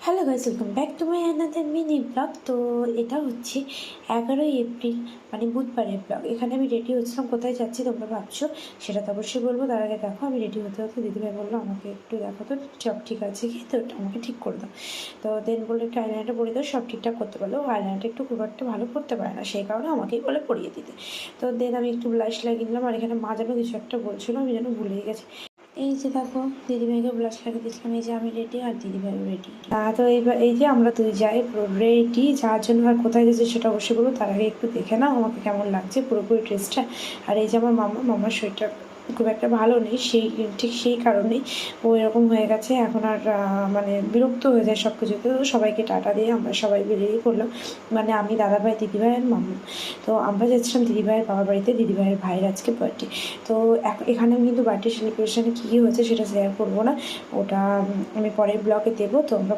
Hello guys, welcome back to my another mini blog. তো এটা হচ্ছে 11ই এপ্রিল, মানে বুধবারের ব্লগ। এখানে আমি রেডি হচ্ছিলাম, কোথায় যাচ্ছি তোমরা ভাবছো, সেটা তো অবশ্যই বলবো। তার আগে দেখো, আমি রেডি হতে হতে দিদিভাই বললো আমাকে একটু দেখো তো সব ঠিক আছে কি, তো ওটা আমাকে ঠিক করে দাও। তো দেন বললো একটু আইলাইনারটা পরিয়ে দাও, সব ঠিকঠাক করতে পারলো। আইলাইনারটা একটু খুব একটা ভালো করতে পারে না, সেই কারণে আমাকেই বলে পরিয়ে দিতে। তো দেন আমি একটু ব্লাশ লাগিয়ে নিলাম, আর এখানে মা যেন কিছু একটা বলছিলো, আমি যেন ভুলেই গেছি। এই যে দেখো, দিদিভাইকে ব্লাশ লাগিয়ে দিয়েছিলাম, এই যে আমি রেডি আর দিদিভাইও রেডি। তো এইবার এই যে আমরা দুই যাই রেডি, যাওয়ার জন্য আর কোথায় যাচ্ছে সেটা অবশ্যই বলবো। তার আগে একটু দেখে নাও আমাকে কেমন লাগছে পুরোপুরি ড্রেসটা। আর এই যে আমার মামার শরীরটা খুব একটা ভালো নেই, ঠিক সেই কারণেই ও এরকম হয়ে গেছে। এখন আর মানে বিরক্ত হয়ে যায় সব কিছুতে। তো সবাইকে টাটা দিয়ে আমরা সবাই বেরিয়ে পড়লাম, মানে আমি, দাদাভাই, দিদিভাই আর মাম্মা। তো আমরা যাচ্ছিলাম দিদিভাইয়ের বাবার বাড়িতে, দিদিভাইয়ের ভাইয়ের আজকে বার্থডে। তো এখানে আমি কিন্তু বার্থডে সেলিব্রেশনে কী কী হয়েছে সেটা শেয়ার করবো না, ওটা আমি পরের ব্লগে দেবো। তো আমরা